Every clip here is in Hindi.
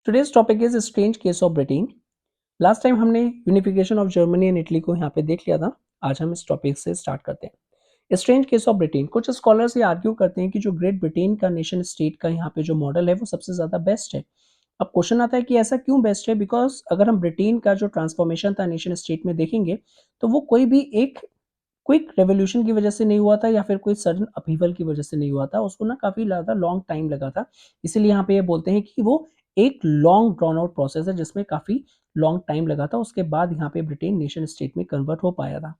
Today's topic is a strange case of Britain. Last time हमने unification of Germany and Italy को यहाँ पे देख लिया था। आज हम इस टॉपिक से स्टार्ट करते हैं। Strange case of Britain. कुछ स्कॉलर्स ये आर्ग्यू करते हैं कि जो ग्रेट ब्रिटेन का नेशन स्टेट का यहाँ पे जो मॉडल है वो सबसे ज़्यादा बेस्ट है। अब क्वेश्चन आता है कि ऐसा क्यों बेस्ट है, बिकॉज अगर हम ब्रिटेन का जो ट्रांसफॉर्मेशन था नेशन स्टेट में देखेंगे तो वो कोई भी एक क्विक रेवोल्यूशन की वजह से नहीं हुआ था या फिर कोई सडन अपहीवल की वजह से नहीं हुआ था। उसको ना काफ़ी ज़्यादा लॉन्ग टाइम लगा था। इसीलिए यहाँ पे ये बोलते हैं कि वो एक लॉन्ग ड्रॉन आउट प्रोसेस है जिसमें काफ़ी लॉन्ग टाइम लगा था। उसके बाद यहाँ पे ब्रिटेन नेशन स्टेट में कन्वर्ट हो पाया था।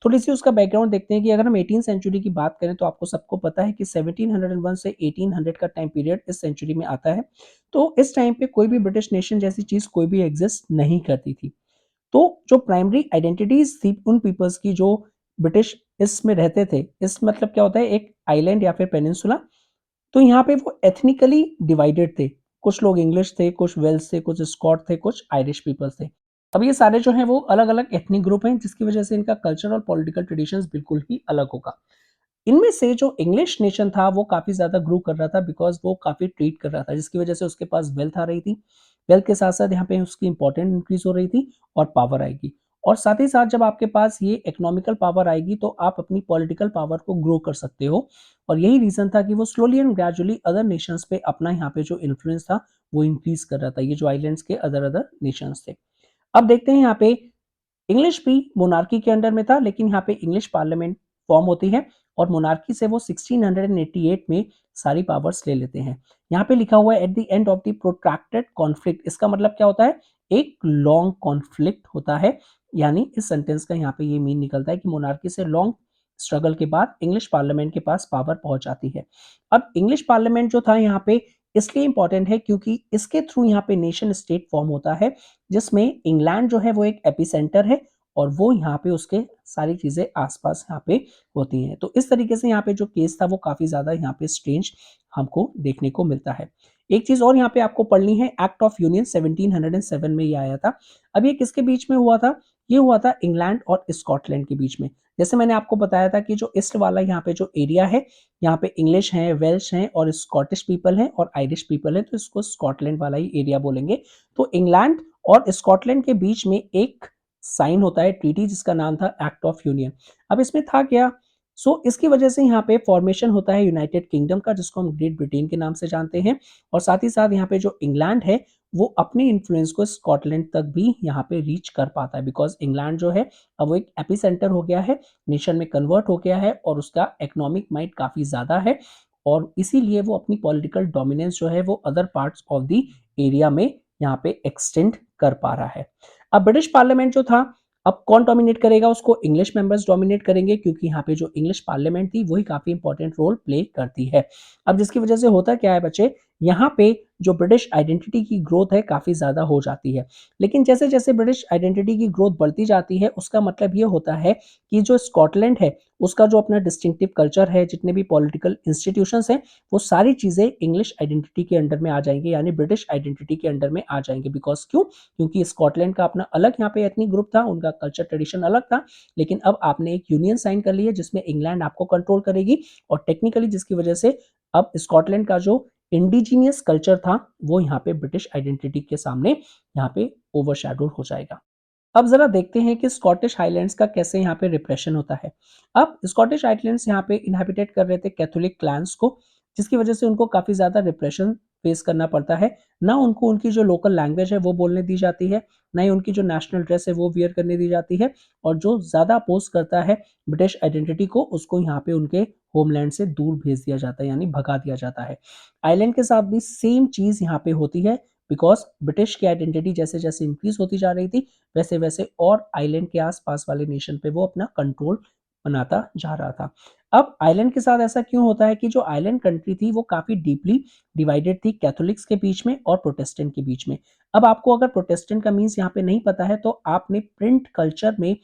थोड़ी-सी उसका बैकग्राउंड देखते हैं कि अगर हम 18th सेंचुरी की बात करें तो आपको सबको पता है कि 1701 से 1800 का टाइम पीरियड इस सेंचुरी में आता है। तो इस टाइम पे कोई भी ब्रिटिश नेशन जैसी चीज़ कोई भी एग्ज़िस्ट नहीं करती थी। तो जो प्राइमरी आइडेंटिटीज थी उन पीपल्स की जो ब्रिटिश इसमें रहते थे, इस मतलब क्या होता है, एक आइलैंड या फिर पेनिनसुला। तो यहाँ पे वो एथनिकली डिवाइडेड थे। कुछ लोग इंग्लिश थे, कुछ वेल्स थे, कुछ स्कॉट थे, कुछ आयरिश पीपल्स थे। अब ये सारे जो हैं वो अलग अलग एथनिक ग्रुप हैं जिसकी वजह से इनका कल्चर और पॉलिटिकल ट्रेडिशंस बिल्कुल ही अलग होगा। इनमें से जो इंग्लिश नेशन था वो काफ़ी ज़्यादा ग्रो कर रहा था, बिकॉज़ वो काफ़ी ट्रेड कर रहा था, जिसकी वजह से उसके पास वेल्थ आ रही थी। वेल्थ के साथ-साथ यहाँ पे उसकी इम्पोर्टेंस इंक्रीज़ हो रही थी और पावर आएगी। और साथ ही साथ जब आपके पास ये इकोनॉमिकल पावर आएगी तो आप अपनी पॉलिटिकल पावर को ग्रो कर सकते हो। और यही रीज़न था कि वो slowly and gradually other Nations पे अपना यहाँ पे जो इन्फ्लुएंस था वो इंक्रीज़ कर रहा था, ये जो आइलैंड्स के अदर अदर नेशंस थे। अब देखते हैं यहाँ पे इंग्लिश भी मोनार्की के अंडर में था, लेकिन यहाँ पे इंग्लिश पार्लियामेंट फॉर्म होती है और मोनार्की से वो 1688 में सारी पावर्स ले लेते हैं। यहाँ पे लिखा हुआ है at the end of the protracted conflict. इसका मतलब क्या होता है? एक लॉन्ग कॉन्फ्लिक्ट होता है। यानी इस सेंटेंस का यहाँ पे ये मीन निकलता है कि मोनार्की से लॉन्ग स्ट्रगल के बाद इंग्लिश पार्लियामेंट के पास पावर पहुंच जाती है। अब इंग्लिश पार्लियामेंट जो था यहाँ पे इसलिए इंपॉर्टेंट है क्योंकि इसके थ्रू यहाँ पे नेशन स्टेट फॉर्म होता है, जिसमें इंग्लैंड जो है वो एक एपिसेंटर है और वो यहाँ पे उसके सारी चीज़ें आसपास यहाँ पे होती हैं। तो इस तरीके से यहाँ पे जो केस था वो काफ़ी ज़्यादा यहाँ पे स्ट्रेंज हमको देखने को मिलता है। एक चीज़ और यहाँ पे आपको पढ़नी है, एक्ट ऑफ यूनियन 1707 में ये आया था। अब ये किसके बीच में हुआ था? ये हुआ था इंग्लैंड और स्कॉटलैंड के बीच में। जैसे मैंने आपको बताया था कि जो ईस्ट वाला यहाँ पे जो एरिया है, यहाँ पे इंग्लिश हैं, वेल्श हैं और स्कॉटिश पीपल हैं और आयरिश पीपल हैं, तो इसको स्कॉटलैंड वाला ही एरिया बोलेंगे। तो इंग्लैंड और स्कॉटलैंड के बीच में एक साइन होता है ट्रीटी जिसका नाम था एक्ट ऑफ यूनियन। अब इसमें था क्या? इसकी वजह से यहाँ पे फॉर्मेशन होता है यूनाइटेड किंगडम का, जिसको हम ग्रेट ब्रिटेन के नाम से जानते हैं। और साथ ही साथ यहाँ पे जो इंग्लैंड है वो अपने इन्फ्लुएंस को स्कॉटलैंड तक भी यहाँ पे रीच कर पाता है, बिकॉज इंग्लैंड जो है अब वो एक एपिसेंटर हो गया है, नेशन में कन्वर्ट हो गया है और उसका इकोनॉमिक माइट काफ़ी ज़्यादा है। और इसीलिए वो अपनी पॉलिटिकल डोमिनेंस जो है वो other parts of the area में यहाँ पे एक्सटेंड कर पा रहा है। अब ब्रिटिश पार्लियामेंट जो था, अब कौन डोमिनेट करेगा उसको? इंग्लिश मेंबर्स डोमिनेट करेंगे, क्योंकि यहाँ पे जो इंग्लिश पार्लियामेंट थी वही काफी इंपॉर्टेंट रोल प्ले करती है। अब जिसकी वजह से होता क्या है बच्चे, यहाँ पे जो ब्रिटिश आइडेंटिटी की ग्रोथ है काफी ज्यादा हो जाती है। लेकिन जैसे जैसे ब्रिटिश आइडेंटिटी की ग्रोथ बढ़ती जाती है उसका मतलब ये होता है कि जो स्कॉटलैंड है उसका जो अपना डिस्टिंक्टिव कल्चर है, जितने भी पॉलिटिकल इंस्टीट्यूशंस हैं, वो सारी चीजें इंग्लिश आइडेंटिटी के अंडर में आ जाएंगे, यानी ब्रिटिश आइडेंटिटी के अंडर में आ जाएंगे। बिकॉज क्यों? क्योंकि स्कॉटलैंड का अपना अलग यहाँ पे एथनिक ग्रुप था, उनका कल्चर ट्रेडिशन अलग था। लेकिन अब आपने एक यूनियन साइन कर ली है जिसमें इंग्लैंड आपको कंट्रोल करेगी, और टेक्निकली जिसकी वजह से अब स्कॉटलैंड का जो इंडिजीनियस कल्चर था वो यहाँ पे ब्रिटिश आइडेंटिटी के सामने यहाँ पे ओवरशैडोड हो जाएगा। अब जरा देखते हैं कि स्कॉटिश हाईलैंड्स का कैसे यहाँ पे रिप्रेशन होता है। अब स्कॉटिश हाईलैंड्स यहाँ पे इनहेबिटेट कर रहे थे कैथोलिक क्लैंस को, जिसकी वजह से उनको काफी ज्यादा रिप्रेशन फेस करना पड़ता है। ना उनको उनकी जो लोकल लैंग्वेज है वो बोलने दी जाती है, ना ही उनकी जो नेशनल ड्रेस है वो वियर करने दी जाती है। और जो ज्यादा अपोज करता है ब्रिटिश आइडेंटिटी को, उसको यहाँ पे उनके होमलैंड से दूर भेज दिया जाता है, यानी भगा दिया जाता है। आइलैंड के साथ भी सेम चीज यहाँ पे होती है, बिकॉज ब्रिटिश की आइडेंटिटी जैसे जैसे इंक्रीज होती जा रही थी वैसे वैसे और आइलैंड के आसपास वाले नेशन पे वो अपना कंट्रोल बनाता जा रहा था। अब आइलैंड के साथ ऐसा क्यों होता है कि जो आइलैंड कंट्री थी वो काफी डीपली डिवाइडेड थी कैथोलिक्स के बीच में और प्रोटेस्टेंट के बीच में। अब आपको अगर प्रोटेस्टेंट का मीन्स यहाँ पे नहीं पता है तो आपने प्रिंट कल्चर में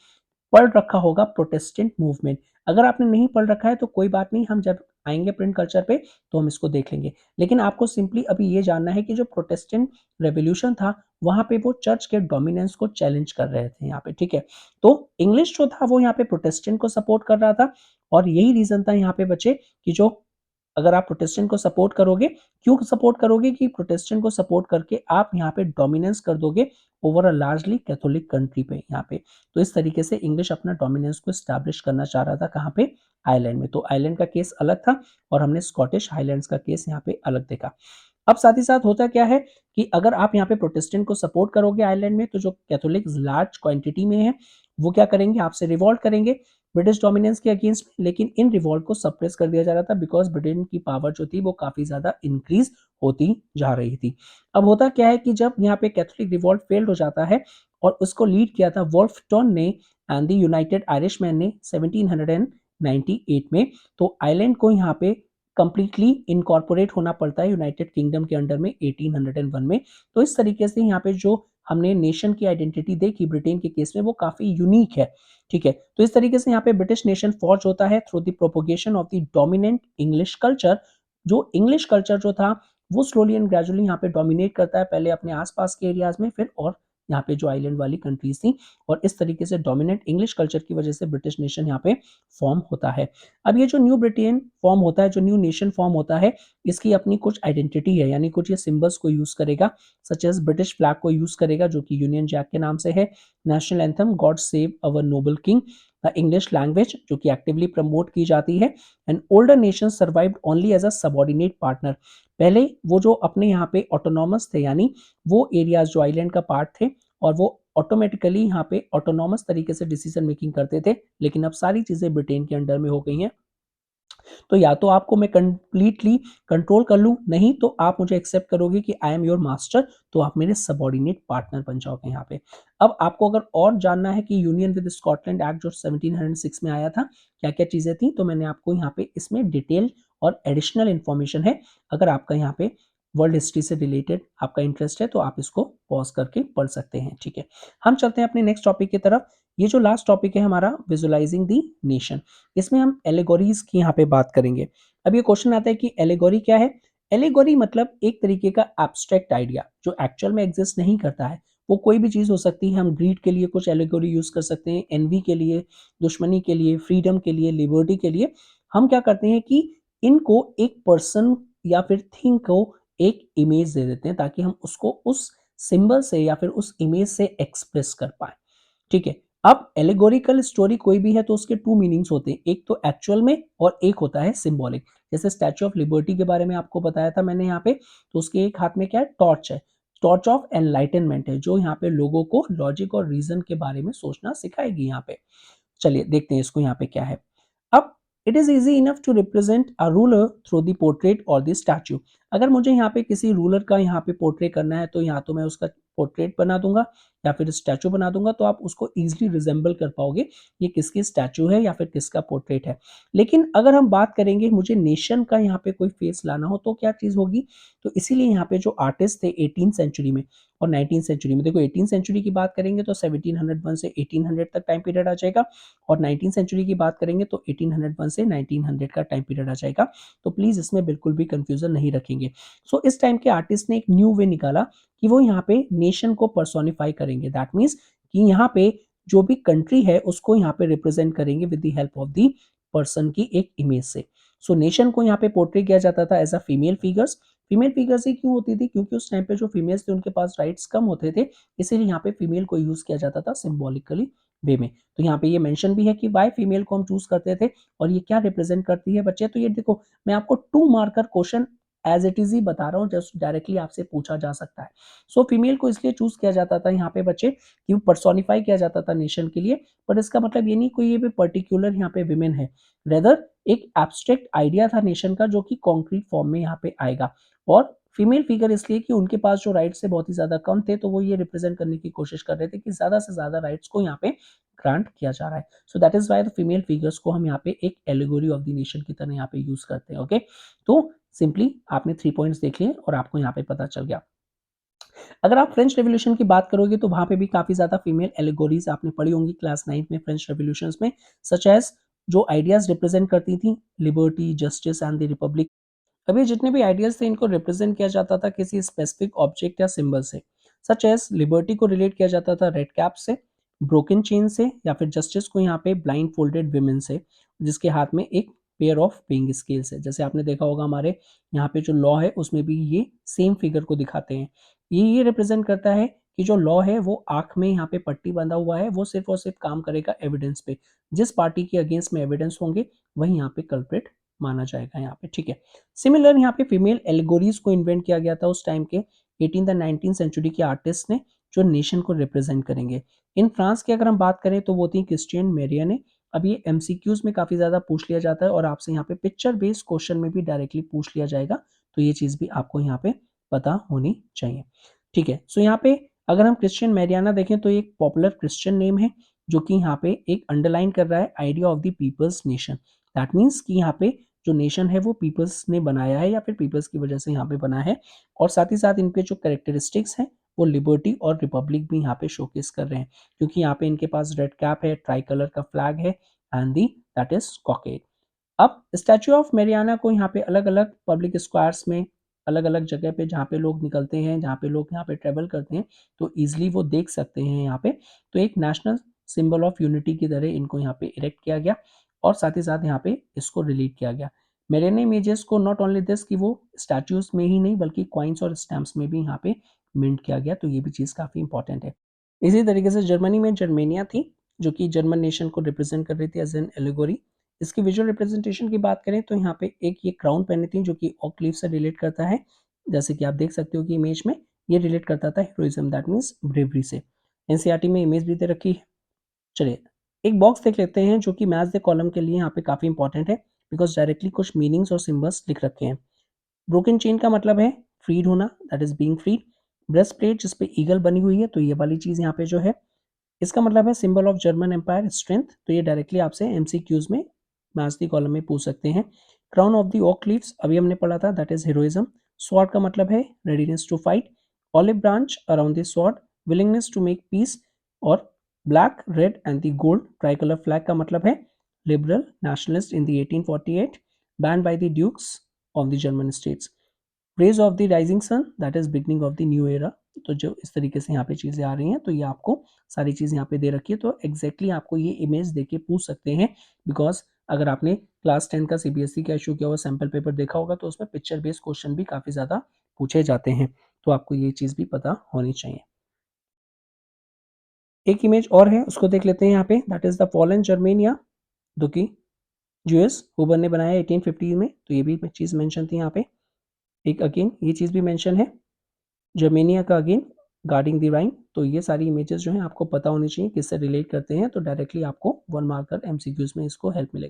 पढ़ रखा होगा प्रोटेस्टेंट मूवमेंट। अगर आपने नहीं पढ़ रखा है तो कोई बात नहीं, हम जब आएंगे प्रिंट कल्चर पे तो हम इसको देख लेंगे। लेकिन आपको सिंपली अभी ये जानना है कि जो प्रोटेस्टेंट रेवोल्यूशन था वहां पे वो चर्च के डोमिनेंस को चैलेंज कर रहे थे यहाँ पे, ठीक है। तो इंग्लिश जो था वो यहाँ पे प्रोटेस्टेंट को सपोर्ट कर रहा था, और यही रीजन था यहाँ पे बच्चे कि जो अगर आप प्रोटेस्टेंट को सपोर्ट करोगे, क्यों सपोर्ट करोगे कि प्रोटेस्टेंट को सपोर्ट करके आप यहाँ पे डोमिनेंस कर दोगे over a largely Catholic country पे यहाँ पे। तो इस तरीके से इंग्लिश अपना डोमिनेंस को एस्टैब्लिश करना चाह रहा था कहाँ पे, आयरलैंड में। तो आयरलैंड का केस अलग था और हमने स्कॉटिश हाईलैंड्स का केस यहाँ पे अलग देखा। अब साथ ही साथ होता क्या है कि अगर आप यहाँ पे प्रोटेस्टेंट को सपोर्ट करोगे आयरलैंड में, तो जो कैथोलिक लार्ज क्वांटिटी में है वो क्या करेंगे, आपसे रिवॉल्ट करेंगे ब्रिटिश डोमिनेंस के अगेंस्ट में। लेकिन इन रिवॉल्ट को सप्रेस कर दिया जा रहा था बिकॉज ब्रिटेन की पावर जो थी वो काफी ज्यादा इंक्रीज होती जा रही थी। अब होता क्या है कि जब यहाँ पे कैथोलिक रिवॉल्ट फेल्ड हो जाता है और उसको लीड किया था वोल्फ टॉन ने एंड द यूनाइटेड आयरिशमैन ने 1798 में, तो आयरलैंड को यहाँ पे कंप्लीटली इनकॉर्पोरेट होना पड़ता है यूनाइटेड किंगडम के अंडर में 1801 में। तो इस तरीके से यहाँ पे जो हमने नेशन की आइडेंटिटी देखी ब्रिटेन के केस में वो काफी यूनिक है। ठीक है, तो इस तरीके से यहाँ पे ब्रिटिश नेशन फॉर्ज होता है through the propagation of the dominant English culture. जो इंग्लिश कल्चर जो था वो स्लोली एंड ग्रेजुअली यहाँ पे डोमिनेट करता है, पहले अपने आसपास के एरियाज में, फिर और यहाँ पे जो आइलैंड वाली कंट्रीज थी, और इस तरीके से डोमिनेंट इंग्लिश कल्चर की वजह से ब्रिटिश नेशन यहाँ पे फॉर्म होता है। अब ये जो न्यू ब्रिटेन फॉर्म होता है, जो न्यू नेशन फॉर्म होता है, इसकी अपनी कुछ आइडेंटिटी है, यानी कुछ ये सिंबल्स को यूज करेगा, सच एज ब्रिटिश फ्लैग को यूज करेगा जो कि यूनियन जैक के नाम से है, national anthem God save our noble king, the English language जो कि एक्टिवली प्रमोट की जाती है, and older nation survived only as a subordinate partner. पहले वो जो अपने यहाँ पे ऑटोनॉमस थे, यानी वो एरियाज जो आइलैंड का पार्ट थे और वो ऑटोमेटिकली यहाँ पे ऑटोनॉमस तरीके से डिसीजन मेकिंग करते थे, लेकिन अब सारी चीजें ब्रिटेन के अंडर में हो गई हैं। तो या तो आपको मैं कंप्लीटली कंट्रोल कर लूं, नहीं तो आप मुझे एक्सेप्ट करोगे कि आई एम योर मास्टर, तो आप मेरे सबऑर्डिनेट पार्टनर बन जाओगे यहाँ पे। अब आपको अगर और जानना है कि यूनियन विद स्कॉटलैंड एक्ट जो 1706 में आया था क्या क्या चीजें थी, तो मैंने आपको यहाँ पे इसमें डिटेल और एडिशनल इंफॉर्मेशन है। अगर आपका यहाँ पे वर्ल्ड हिस्ट्री से रिलेटेड आपका इंटरेस्ट है तो आप इसको पॉज करके पढ़ सकते हैं। ठीक है, हम चलते हैं अपने नेक्स्ट टॉपिक की तरफ। ये जो लास्ट टॉपिक है हमारा, विजुअलाइजिंग द नेशन, इसमें हम एलेगोरीज की यहाँ पे बात करेंगे। अब ये क्वेश्चन आता है कि एलेगोरी क्या है। एलेगोरी मतलब एक तरीके का एब्स्ट्रैक्ट आइडिया जो एक्चुअल में एग्जिस्ट नहीं करता है। वो कोई भी चीज हो सकती है, हम ग्रीड के लिए कुछ एलेगोरी यूज कर सकते हैं, एनवी के लिए, दुश्मनी के लिए, फ्रीडम के लिए, लिबर्टी के लिए। हम क्या करते हैं कि इनको एक पर्सन या फिर थिंग को एक इमेज दे देते हैं ताकि हम उसको उस सिंबल से या फिर उस इमेज से एक्सप्रेस कर पाए। ठीक है, अब एलिगोरिकल स्टोरी कोई भी है तो उसके टू मीनिंग्स होते हैं, एक तो एक्चुअल में और एक होता है सिंबॉलिक। जैसे स्टैच्यू ऑफ लिबर्टी के बारे में आपको बताया था मैंने यहाँ पे, तो उसके एक हाथ में क्या है, टॉर्च है, टॉर्च ऑफ एनलाइटनमेंट है, जो यहाँ पे लोगों को लॉजिक और रीजन के बारे में सोचना सिखाएगी यहाँ पे। चलिए देखते हैं इसको यहाँ पे क्या है। अब it is easy enough to represent a ruler through the portrait और द स्टैच्यू। अगर मुझे यहाँ पे किसी रूलर का यहाँ पे पोर्ट्रेट करना है तो यहाँ तो मैं उसका पोर्ट्रेट बना दूंगा या फिर स्टैचू बना दूंगा, तो आप उसको इजीली रिजेंबल कर पाओगे ये किसकी स्टैचू है या फिर किसका पोर्ट्रेट है। लेकिन अगर हम बात करेंगे मुझे नेशन का यहाँ पे कोई फेस लाना हो तो क्या चीज होगी, तो इसीलिए यहाँ पे जो आर्टिस्ट थे 18 सेंचुरी में और 19 सेंचुरी में, देखो 18 सेंचुरी की बात करेंगे तो 1701 से 1800 तक टाइम पीरियड आ जाएगा, और 19 सेंचुरी की बात करेंगे तो 1801 से 1900 का टाइम पीरियड आ जाएगा। तो प्लीज इसमें बिल्कुल भी कंफ्यूजन नहीं रखेंगे। सो इस टाइम के आर्टिस्ट ने एक न्यू वे निकाला कि वो यहाँ पे नेशन को पर्सोनिफाई करेंगे। दैट मीन्स कि यहाँ पे जो भी कंट्री है उसको यहाँ पे रिप्रेजेंट करेंगे with the help of the person की एक इमेज से। सो नेशन को यहाँ पे पोर्ट्रे किया जाता था as a female figures. Female figures ही क्यों होती थी, क्योंकि उस टाइम पे जो फीमेल्स थे उनके पास राइट्स कम होते थे, इसीलिए यहाँ पे फीमेल को यूज किया जाता था सिंबॉलिकली वे में। तो यहाँ पे ये मेंशन भी है कि वाई फीमेल को हम चूज करते थे और ये क्या रिप्रेजेंट करती है बच्चे। तो ये देखो मैं आपको 2 marker question as it is ही बता रहा हूँ, जस्ट डायरेक्टली आपसे पूछा जा सकता है। सो फीमेल को इसलिए चूज किया जाता था यहाँ पे बच्चे कि वो पर्सोनिफाई किया जाता था नेशन के लिए, पर इसका मतलब ये नहीं कोई ये भी पर्टिकुलर यहाँ पे विमेन है, रेदर एक एब्स्ट्रैक्ट आइडिया था नेशन का जो कि कॉन्क्रीट फॉर्म में यहाँ पे आएगा। और फीमेल फिगर इसलिए कि उनके पास जो राइट्स थे बहुत ही ज्यादा कम थे, तो वो ये रिप्रेजेंट करने की कोशिश कर रहे थे कि ज्यादा से ज्यादा राइट्स को यहाँ पे ग्रांट किया जा रहा है। So that is why the female figures को हम यहाँ पे एक एलिगोरी ऑफ द नेशन की तरह यहाँ पे यूज करते हैं। ओके, तो सिंपली आपने 3 पॉइंट्स देख लिए और आपको यहाँ पे पता चल गया। अगर आप फ्रेंच रेवोल्यूशन की बात करोगे तो वहां पे भी काफी ज्यादा फीमेल एलिगोरीज आपने पढ़ी होंगी क्लास 9 में फ्रेंच रेवोल्यूशन में, सच एज जो आइडियाज रिप्रेजेंट करती थी liberty, justice and the Republic. अब ये जितने भी आइडियाज थे इनको रिप्रेजेंट किया जाता था किसी स्पेसिफिक ऑब्जेक्ट या सिंबल से, सच एज लिबर्टी को रिलेट किया जाता था रेड कैप से, ब्रोकन चेन से, या फिर जस्टिस को यहाँ पे ब्लाइंड फोल्डेड विमेन से जिसके हाथ में एक पेयर ऑफ पेइंग स्केल्स है। जैसे आपने देखा होगा हमारे यहाँ पे जो लॉ है उसमें भी ये सेम फिगर को दिखाते हैं। ये रिप्रेजेंट करता है कि जो लॉ है वो आँख में यहाँ पे पट्टी बंधा हुआ है, वो सिर्फ़ और सिर्फ़ काम करेगा एविडेंस पे। जिस पार्टी के अगेंस्ट में एविडेंस होंगे वही यहाँ पे कल्प्रिट माना जाएगा यहाँ पे, ठीक है। सिमिलर यहाँ पे फीमेल एल्गोरीज़ को इन्वेंट किया गया था उस टाइम के 18th एंड 19th सेंचुरी के आर्टिस्ट ने, जो नेशन को रिप्रेजेंट करेंगे। इन फ्रांस की अगर हम बात करें तो वो थी क्रिस्टियन मेरिया ने। अब ये एमसीक्यूज में काफ़ी ज़्यादा पूछ लिया जाता है और आपसे यहाँ पे पिक्चर बेस्ड क्वेश्चन में भी डायरेक्टली पूछ लिया जाएगा, तो ये चीज़ भी आपको यहाँ पे पता होनी चाहिए, ठीक है। सो यहाँ पे अगर हम क्रिश्चियन मैरियाना देखें तो एक पॉपुलर क्रिश्चियन नेम है, जो कि यहाँ पे एक अंडरलाइन कर रहा है idea of the people's nation. That means कि यहाँ पे जो नेशन है वो पीपल्स ने बनाया है या फिर पीपल्स की वजह से यहाँ पे बना है, और साथ ही साथ इनके जो कैरेक्टरिस्टिक्स हैं वो लिबर्टी और रिपब्लिक भी यहाँ पे शोकेस कर रहे हैं, क्योंकि यहाँ पे इनके पास रेड कैप है, ट्राई कलर का फ्लैग है एंड दी दैट इज कॉकेट। अब स्टैचू ऑफ मेरियाना को यहाँ पे अलग अलग पब्लिक स्क्वायर्स में, अलग अलग जगह पे जहाँ पे लोग निकलते हैं, जहाँ पे लोग यहाँ पे ट्रेवल करते हैं, तो ईजिली वो देख सकते हैं यहाँ पे। तो एक नेशनल सिंबल ऑफ यूनिटी की तरह इनको यहाँ पे इरेक्ट किया गया और साथ ही साथ यहाँ पे इसको रिलीट किया गया। मेरियाना इमेजेस को नॉट ओनली दिस कि वो स्टैचूज में ही नहीं बल्कि कॉइन्स और स्टैम्प्स में भी यहाँ पे मिंट किया गया, तो ये भी चीज़ काफ़ी इंपॉर्टेंट है। इसी तरीके से जर्मनी में जर्मेनिया थी, जो कि जर्मन नेशन को रिप्रेजेंट कर रही थी एज एन एलिगोरी। इसकी विजुअल रिप्रेजेंटेशन की बात करें तो यहाँ पे एक ये क्राउन पहनी थी जो कि ऑक लीफ से रिलेट करता है। जैसे कि आप देख सकते हो कि इमेज में ये रिलेट करता था हीरोइज्म, दैट मीन्स ब्रेवरी से। एनसीईआरटी में इमेज भी दे रखी है। चलिए एक बॉक्स देख लेते हैं जो कि मैच द कॉलम के लिए यहाँ पे काफ़ी इंपॉर्टेंट है, बिकॉज डायरेक्टली कुछ मीनिंग्स और सिम्बल्स लिख रखे हैं। ब्रोकन चेन का मतलब है फ्रीड होना, that is being freed. Breast plate जिस पे ईगल बनी हुई है, तो ये वाली चीज़ यहाँ पे जो है इसका मतलब है symbol of German empire strength, तो ये डायरेक्टली आपसे एमसीक्यूज में मैच दी कॉलम में पूछ सकते हैं। Crown of the oak leaves अभी हमने पढ़ा था, दैट इज हीरोइज्म। स्वॉर्ड का मतलब है readiness to fight. Olive branch around the sword, willingness to make peace. और black red and the gold tricolour flag का मतलब है liberal nationalist in the 1848, ban by the dukes of the German states. Rays of the rising sun, that is beginning of the new era. तो जो इस तरीके से यहाँ पे चीज़ें आ रही हैं, तो ये आपको सारी चीज़ यहाँ पे दे रखी है, तो एग्जैक्टली आपको ये इमेज देके पूछ सकते हैं। बिकॉज अगर आपने क्लास 10 का सीबीएसई का इशू किया हुआ सैम्पल पेपर देखा होगा तो उसमें पिक्चर बेस्ड क्वेश्चन भी काफ़ी ज़्यादा पूछे जाते हैं, तो आपको ये चीज़ भी पता होनी चाहिए। एक इमेज और है उसको देख लेते हैं यहाँ पे, that is the fallen Germania, जो कि यूएस हुबर ने बनाया 1850 में, तो ये भी चीज़ मेंशन थी यहाँ पे। एक अगेन ये चीज़ भी मेंशन है जर्मेनिया का, अगेन गार्डिंग द राइन। तो ये सारी इमेजेस जो हैं आपको पता होनी चाहिए किससे रिलेट करते हैं, तो डायरेक्टली आपको 1 मार्कर एमसीक्यूज में इसको हेल्प मिलेगा।